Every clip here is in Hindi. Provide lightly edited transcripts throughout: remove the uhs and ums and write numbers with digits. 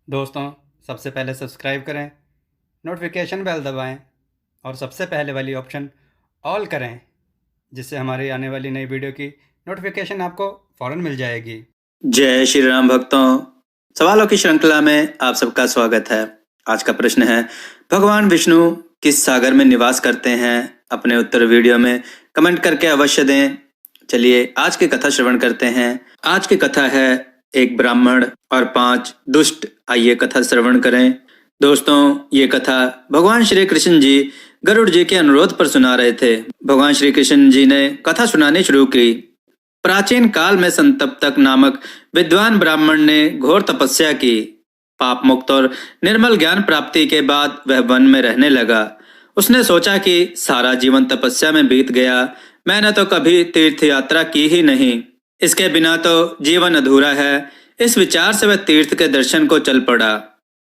दोस्तों, सबसे पहले सब्सक्राइब करें, नोटिफिकेशन बेल दबाएं और सबसे पहले वाली ऑप्शन ऑल करें, जिससे हमारी आने वाली नई वीडियो की नोटिफिकेशन आपको फ़ौरन मिल जाएगी। जय श्री राम भक्तों, सवालों की श्रृंखला में आप सबका स्वागत है। आज का प्रश्न है, भगवान विष्णु किस सागर में निवास करते हैं? अपने उत्तर वीडियो में कमेंट करके अवश्य दें। चलिए आज की कथा श्रवण करते हैं। आज की कथा है एक ब्राह्मण और 5 दुष्ट। आइए कथा श्रवण करें। दोस्तों, ये कथा भगवान श्री कृष्ण जी गरुड़ जी के अनुरोध पर सुना रहे थे। भगवान श्री कृष्ण जी ने कथा सुनानी शुरू की। प्राचीन काल में संतप्तक नामक विद्वान ब्राह्मण ने घोर तपस्या की। पाप मुक्त और निर्मल ज्ञान प्राप्ति के बाद वह वन में रहने लगा। उसने सोचा कि सारा जीवन तपस्या में बीत गया, मैंने तो कभी तीर्थ यात्रा की ही नहीं, इसके बिना तो जीवन अधूरा है। इस विचार से वह तीर्थ के दर्शन को चल पड़ा।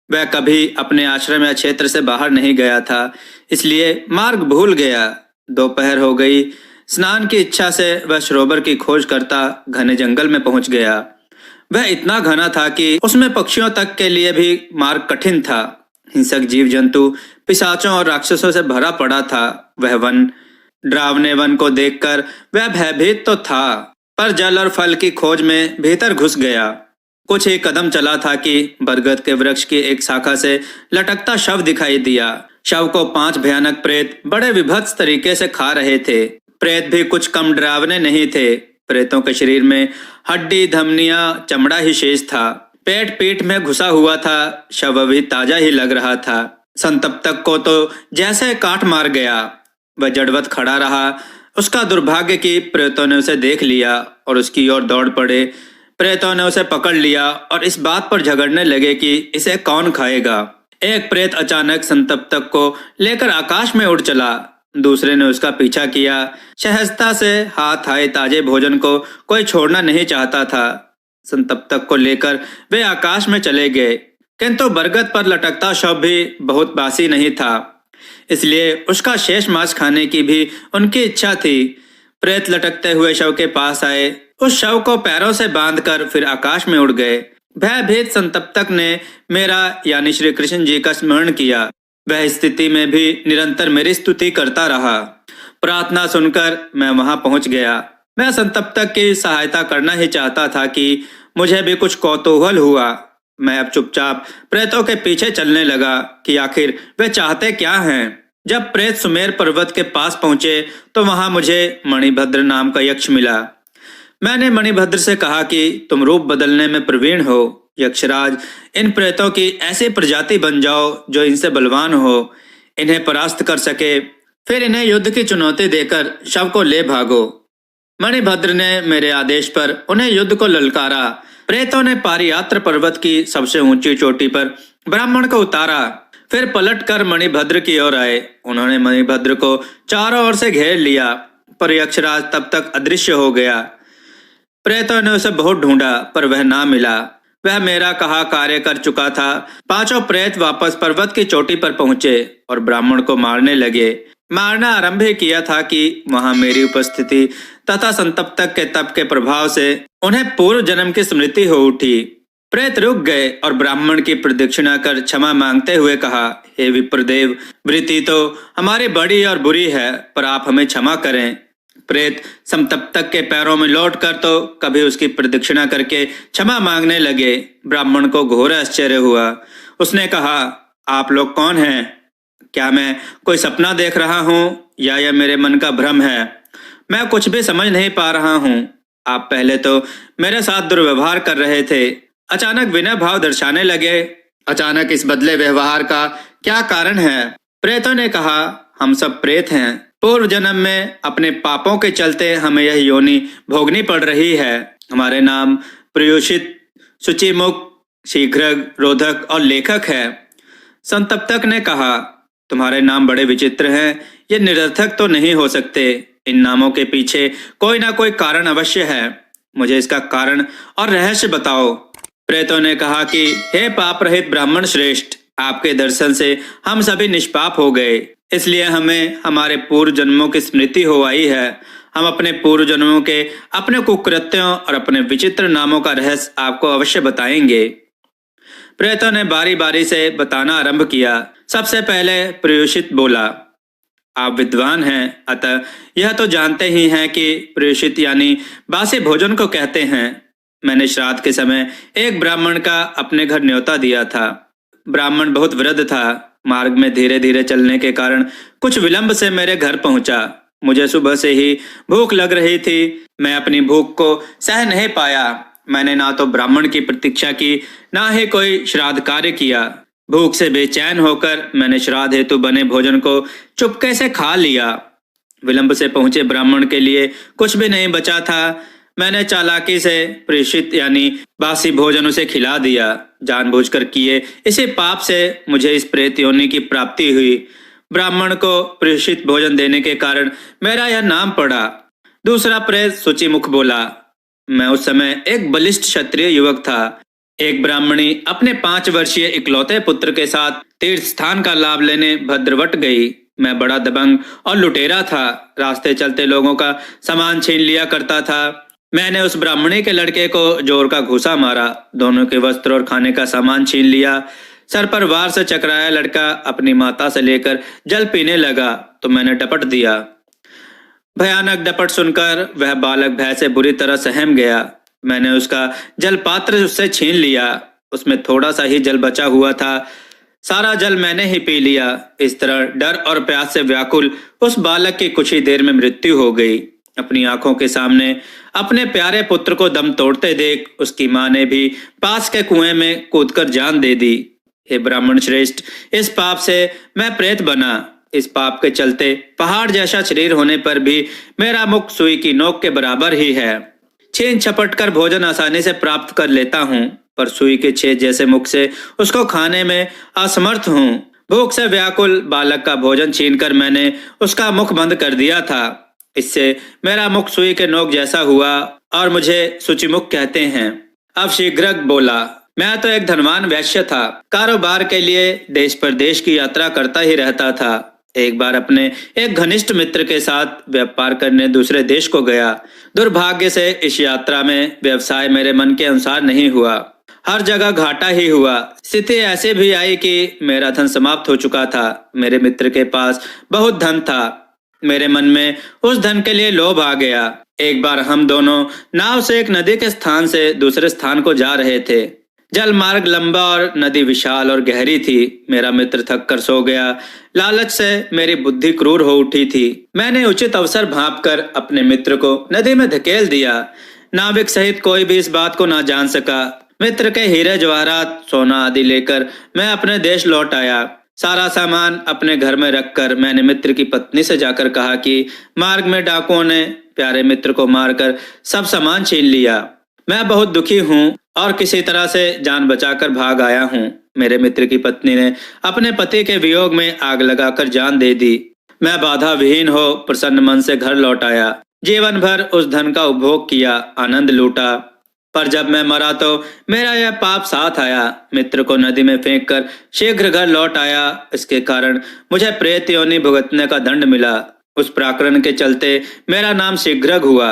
वह कभी अपने आश्रम या क्षेत्र से बाहर नहीं गया था, इसलिए मार्ग भूल गया। दोपहर हो गई। स्नान की इच्छा से वह सरोवर की खोज करता घने जंगल में पहुंच गया। वह इतना घना था कि उसमें पक्षियों तक के लिए भी मार्ग कठिन था। हिंसक जीव जंतु, पिशाचों और राक्षसों से भरा पड़ा था। वह वन, डरावने वन को देखकर वह भयभीत तो था, पर जल और फल की खोज में भीतर घुस गया। कुछ ही कदम चला था कि बरगद के वृक्ष की एक शाखा से लटकता शव दिखाई दिया। शव को 5 भयानक प्रेत बड़े विभत्स तरीके से खा रहे थे। प्रेत भी कुछ कम डरावने नहीं थे। प्रेतों के शरीर में हड्डी, धमनियां, चमड़ा ही शेष था। पेट पीठ में घुसा हुआ था। शव अभी ताजा ही लग रहा था। संतप्तक को तो जैसे काट मार गया। वह जड़वत खड़ा रहा। उसका दुर्भाग्य कि प्रेतों ने उसे देख लिया और उसकी ओर दौड़ पड़े। प्रेतों ने उसे पकड़ लिया और इस बात पर झगड़ने लगे कि इसे कौन खाएगा। एक प्रेत अचानक संतप्तक को लेकर आकाश में उड़ चला। दूसरे ने उसका पीछा किया। सहजता से हाथ आए ताजे भोजन को कोई छोड़ना नहीं चाहता था। संतप्तक को लेकर वे आकाश में चले गए, किंतु बरगद पर लटकता शव भी बहुत बासी नहीं था, इसलिए उसका शेष मांस खाने की भी उनकी इच्छा थी। प्रेत लटकते हुए शव के पास आए। उस शव को पैरों से बांधकर फिर आकाश में उड़ गए। भयभीत संतप्तक ने मेरा यानी श्री कृष्ण जी का स्मरण किया। वह स्थिति में भी निरंतर मेरी स्तुति करता रहा। प्रार्थना सुनकर मैं वहां पहुंच गया। मैं संतप्तक की सहायता करना ही चाहता था कि मुझे भी कुछ कौतूहल हुआ। मैं अब चुपचाप प्रेतों के पीछे चलने लगा कि आखिर वे चाहते क्या हैं। जब प्रेत सुमेर पर्वत के पास पहुंचे तो वहां मुझे मणिभद्र नाम का यक्ष मिला। मैंने मणिभद्र से कहा कि तुम रूप बदलने में प्रवीण हो। यक्षराज, इन प्रेतों की ऐसी प्रजाति बन जाओ जो इनसे बलवान हो, इन्हें परास्त कर सके, फिर इन्हें युद्ध की चुनौती देकर शव को ले भागो। मणिभद्र ने मेरे आदेश पर उन्हें युद्ध को ललकारा। प्रेतों ने पारियात्र पर्वत की सबसे ऊंची चोटी पर ब्राह्मण को उतारा, फिर पलटकर मणिभद्र की ओर आए। उन्होंने मणिभद्र को चारों ओर से घेर लिया, पर यक्षराज तब तक अदृश्य हो गया। प्रेतों ने उसे बहुत ढूंढा, पर वह ना मिला। वह मेरा कहा कार्य कर चुका था। 5 प्रेत वापस पर्वत की चोटी पर पहुंचे और ब्राह्मण को मारने लगे। मारना आरंभ ही किया था कि वहां मेरी उपस्थिति तथा संतप्तक के तप के प्रभाव से उन्हें पूर्व जन्म की स्मृति हो उठी। प्रेत रुक गए और ब्राह्मण की प्रदक्षिणा कर क्षमा मांगते हुए कहा, हे विप्रदेव, वृत्ति तो हमारी बड़ी और बुरी है, पर आप हमें क्षमा करें। प्रेत संतप्तक के पैरों में लौटकर तो कभी उसकी प्रदक्षिणा करके क्षमा मांगने लगे। ब्राह्मण को घोर आश्चर्य हुआ। उसने कहा, आप लोग कौन हैं? क्या मैं कोई सपना देख रहा हूँ या यह मेरे मन का भ्रम है? मैं कुछ भी समझ नहीं पा रहा हूँ। आप पहले तो मेरे साथ दुर्व्यवहार कर रहे थे, अचानक विनय भाव दर्शाने लगे। अचानक इस बदले व्यवहार का क्या कारण है? प्रेतों ने कहा, हम सब प्रेत हैं। पूर्व जन्म में अपने पापों के चलते हमें यह योनि भोगनी पड़ रही है। हमारे नाम प्रियोषित, शुचिमुख, शीघ्र, रोधक और लेखक है। संतप्तक ने कहा, तुम्हारे नाम बड़े विचित्र हैं, ये निरर्थक तो नहीं हो सकते। इन नामों के पीछे कोई ना कोई कारण अवश्य है। मुझे इसका कारण और रहस्य बताओ। प्रेतों ने कहा कि हे पाप रहित ब्राह्मण श्रेष्ठ, आपके दर्शन से हम सभी निष्पाप हो गए, इसलिए हमें हमारे पूर्व जन्मों की स्मृति हो आई है। हम अपने पूर्व जन्मों के अपने कुकृत्यों और अपने विचित्र नामों का रहस्य आपको अवश्य बताएंगे। प्रेतों ने बारी बारी से बताना आरंभ किया। सबसे पहले प्रेषित बोला, आप विद्वान हैं, अतः यह तो जानते ही हैं कि प्रेषित यानी बासी भोजन को कहते हैं। मैंने श्राद्ध के समय एक ब्राह्मण का अपने घर न्योता दिया था। ब्राह्मण बहुत वृद्ध था। मार्ग में धीरे धीरे चलने के कारण कुछ विलंब से मेरे घर पहुंचा। मुझे सुबह से ही भूख लग रही थी। मैं अपनी भूख को सह नहीं पाया। मैंने ना तो ब्राह्मण की प्रतीक्षा की, ना ही कोई श्राद्ध कार्य किया। भूख से बेचैन होकर मैंने श्राद्ध हेतु बने भोजन को चुपके से खा लिया। विलंब से पहुंचे ब्राह्मण के लिए कुछ भी नहीं बचा था। मैंने चालाकी से प्रेषित यानी बासी भोजन उसे खिला दिया। जानबूझकर किए इसी पाप से मुझे इस प्रेत योनि की प्राप्ति हुई। ब्राह्मण को प्रेषित भोजन देने के कारण मेरा यह नाम पड़ा। दूसरा प्रेत शुचिमुख बोला, मैं उस समय एक बलिष्ठ क्षत्रिय युवक था। एक ब्राह्मणी अपने 5 वर्षीय इकलौते पुत्र के साथ तीर्थ स्थान का लाभ लेने भद्रवट गई। मैं बड़ा दबंग और लुटेरा था। रास्ते चलते लोगों का सामान छीन लिया करता था। मैंने उस ब्राह्मणी के लड़के को जोर का घूसा मारा। दोनों के वस्त्र और खाने का सामान छीन लिया। सर पर वार से चकराया लड़का अपनी माता से लेकर जल पीने लगा तो मैंने डपट दिया। भयानक डपट सुनकर वह बालक भय से बुरी तरह सहम गया। मैंने उसका जल पात्र उससे छीन लिया। उसमें थोड़ा सा ही जल बचा हुआ था। सारा जल मैंने ही पी लिया। इस तरह डर और प्यास से व्याकुल उस बालक की कुछ ही देर में मृत्यु हो गई। अपनी आंखों के सामने अपने प्यारे पुत्र को दम तोड़ते देख उसकी मां ने भी पास के कुएं में कूदकर जान दे दी। हे ब्राह्मण श्रेष्ठ, इस पाप से मैं प्रेत बना। इस पाप के चलते पहाड़ जैसा शरीर होने पर भी मेरा मुख सुई की नोक के बराबर ही है। छीन छपट कर भोजन आसानी से प्राप्त कर लेता हूँ, पर सुई के छेद जैसे मुख से उसको खाने में असमर्थ हूँ। भूख से व्याकुल बालक का भोजन छीनकर मैंने उसका मुख बंद कर दिया था। इससे मेरा मुख सुई के नोक जैसा हुआ और मुझे शुचिमुख कहते हैं। अब शीघ्र बोला, मैं तो एक धनवान वैश्य था। कारोबार के लिए देश परदेश की यात्रा करता ही रहता था। एक बार अपने एक घनिष्ठ मित्र के साथ व्यापार करने दूसरे देश को गया। दुर्भाग्य से इस यात्रा में व्यवसाय मेरे मन के अनुसार नहीं हुआ। हर जगह घाटा ही हुआ। स्थिति ऐसे भी आई कि मेरा धन समाप्त हो चुका था। मेरे मित्र के पास बहुत धन था। मेरे मन में उस धन के लिए लोभ आ गया। एक बार हम दोनों नाव से एक नदी के स्थान से दूसरे स्थान को जा रहे थे। जल मार्ग लंबा और नदी विशाल और गहरी थी। मेरा मित्र थक कर सो गया। लालच से मेरी बुद्धि क्रूर हो उठी थी। मैंने उचित अवसर भांपकर अपने मित्र को नदी में धकेल दिया। नाविक सहित कोई भी इस बात को ना जान सका। मित्र के हीरे जवाहरात सोना आदि लेकर मैं अपने देश लौट आया। सारा सामान अपने घर में रखकर मैंने मित्र की पत्नी से जाकर कहा कि मार्ग में डाकुओं ने प्यारे मित्र को मारकर सब सामान छीन लिया। मैं बहुत दुखी हूँ और किसी तरह से जान बचाकर भाग आया हूँ। मेरे मित्र की पत्नी ने अपने पति के वियोग में आग लगाकर जान दे दी। मैं बाधा विहीन हो प्रसन्न मन से घर लौट आया। जीवन भर उस धन का उपभोग किया, आनंद लूटा। पर जब मैं मरा तो मेरा यह पाप साथ आया। मित्र को नदी में फेंककर शीघ्र घर लौट आया। इसके कारण मुझे प्रेत योनि भुगतने का दंड मिला। उस प्राकरण के चलते मेरा नाम शीघ्र हुआ।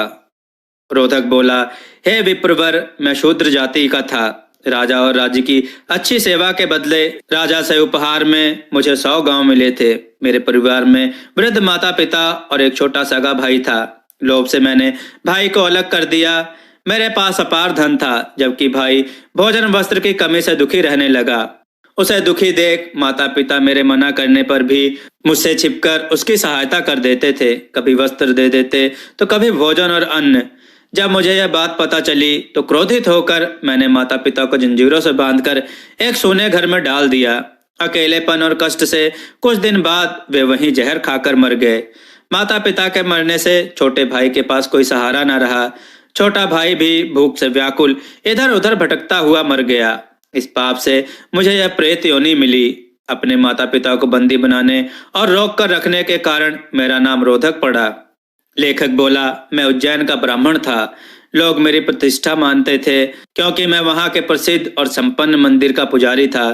रोधक बोला, हे विप्रवर, मैं शूद्र जाति का था। राजा और राज्य की अच्छी सेवा के बदले राजा से उपहार में मुझे 100 गांव मिले थे। मेरे परिवार में वृद्ध माता पिता और एक छोटा सगा भाई था। लोभ से मैंने भाई को अलग कर दिया। मेरे पास अपार धन था, जबकि भाई भोजन वस्त्र की कमी से दुखी रहने लगा। उसे दुखी देख माता पिता मेरे मना करने पर भी मुझसे छिपकर उसकी सहायता कर देते थे। कभी वस्त्र दे देते तो कभी भोजन और अन्न। जब मुझे यह बात पता चली तो क्रोधित होकर मैंने माता पिता को जंजीरों से बांधकर एक सोने घर में डाल दिया। अकेलेपन और कष्ट से कुछ दिन बाद वे वहीं जहर खाकर मर गए। माता पिता के मरने से छोटे भाई के पास कोई सहारा न रहा। छोटा भाई भी भूख से व्याकुल इधर उधर भटकता हुआ मर गया। इस पाप से मुझे यह प्रेत योनि मिली। अपने माता पिता को बंदी बनाने और रोक कर रखने के कारण मेरा नाम रोधक पड़ा। लेखक बोला, मैं उज्जैन का ब्राह्मण था। लोग मेरी प्रतिष्ठा मानते थे क्योंकि मैं वहां के प्रसिद्ध और संपन्न मंदिर का पुजारी था।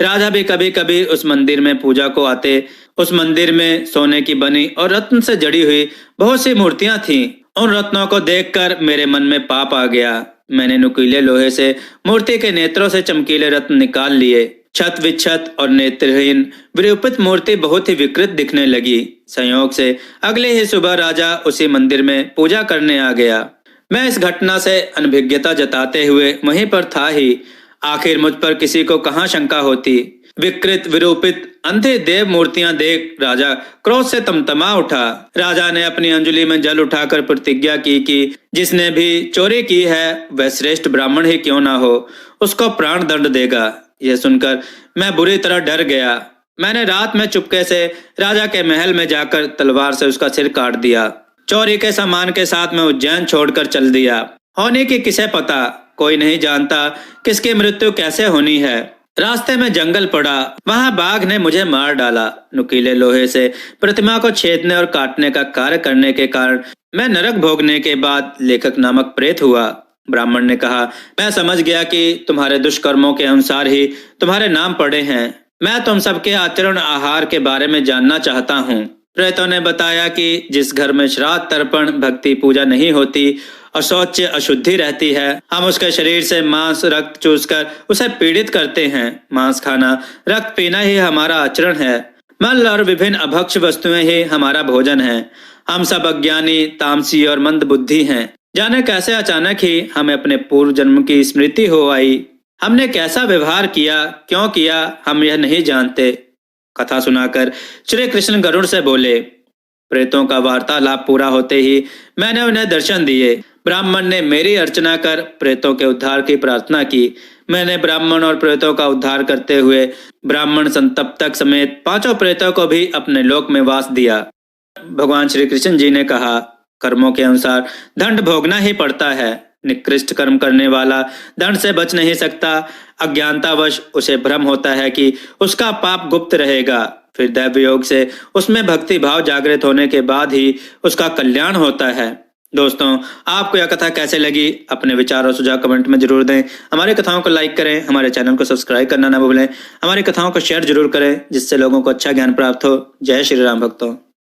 राजा भी कभी कभी उस मंदिर में पूजा को आते। उस मंदिर में सोने की बनी और रत्न से जड़ी हुई बहुत सी मूर्तियां थीं। उन रत्नों को देखकर मेरे मन में पाप आ गया। मैंने नुकीले लोहे से मूर्ति के नेत्रों से चमकीले रत्न निकाल लिए। छत विच्छत और नेत्रहीन विरूपित मूर्ति बहुत ही विकृत दिखने लगी। संयोग से अगले ही सुबह राजा उसी मंदिर में पूजा करने आ गया। मैं इस घटना से अनभिज्ञता जताते हुए वहीं पर था ही। आखिर मुझ पर किसी को कहाँ शंका होती। विकृत विरूपित अंधे देव मूर्तियां देख राजा क्रोध से तमतमा उठा। राजा ने अपनी अंजलि में जल उठाकर प्रतिज्ञा की कि जिसने भी चोरी की है वह श्रेष्ठ ब्राह्मण ही क्यों ना हो, उसको प्राण दंड देगा। यह सुनकर मैं बुरी तरह डर गया। मैंने रात में चुपके से राजा के महल में जाकर तलवार से उसका सिर काट दिया। चोरी के सामान के साथ मैं उज्जैन छोड़कर चल दिया। होने की किसे पता, कोई नहीं जानता किसकी मृत्यु कैसे होनी है। रास्ते में जंगल पड़ा, वहां बाघ ने मुझे मार डाला। नुकीले लोहे से प्रतिमा को छेदने और काटने का कार्य करने के कारण मैं नरक भोगने के बाद लेखक नामक प्रेत हुआ। ब्राह्मण ने कहा, मैं समझ गया कि तुम्हारे दुष्कर्मों के अनुसार ही तुम्हारे नाम पड़े हैं। मैं तुम सबके आचरण आहार के बारे में जानना चाहता हूँ। प्रेतों ने बताया कि जिस घर में श्राद्ध तर्पण भक्ति पूजा नहीं होती और शौच अशुद्धि रहती है, हम उसके शरीर से मांस रक्त चूसकर उसे पीड़ित करते हैं। मांस खाना रक्त पीना ही हमारा आचरण है। मल और विभिन्न अभक्ष वस्तुएं ही हमारा भोजन है। हम सब अज्ञानी, तामसी और मंद बुद्धि हैं। जाने कैसे अचानक ही हमें अपने पूर्व जन्म की स्मृति हो आई। हमने कैसा व्यवहार किया, क्यों किया, हम यह नहीं जानते। कथा सुनाकर श्री कृष्ण गरुड़ से बोले। प्रेतों का वार्तालाप पूरा होते ही मैंने उन्हें दर्शन दिए। ब्राह्मण ने मेरी अर्चना कर प्रेतों के उद्धार की प्रार्थना की। मैंने ब्राह्मण और प्रेतों का उद्धार करते हुए ब्राह्मण संतप्तक समेत 5 प्रेतों को भी अपने लोक में वास दिया। भगवान श्री कृष्ण जी ने कहा, कर्मों के अनुसार दंड भोगना ही पड़ता है। निकृष्ट कर्म करने वाला दंड से बच नहीं सकता। अज्ञानतावश उसे भ्रम होता है कि उसका पाप गुप्त रहेगा। फिर दैव योग से उसमें भक्ति भाव जागृत होने के बाद ही उसका कल्याण होता है। दोस्तों, आपको यह कथा कैसे लगी? अपने विचार और सुझाव कमेंट में जरूर दें। हमारी कथाओं को लाइक करें, हमारे चैनल को सब्सक्राइब करना ना भूलें। हमारी कथाओं को शेयर जरूर करें जिससे लोगों को अच्छा ज्ञान प्राप्त हो। जय श्री राम भक्तों।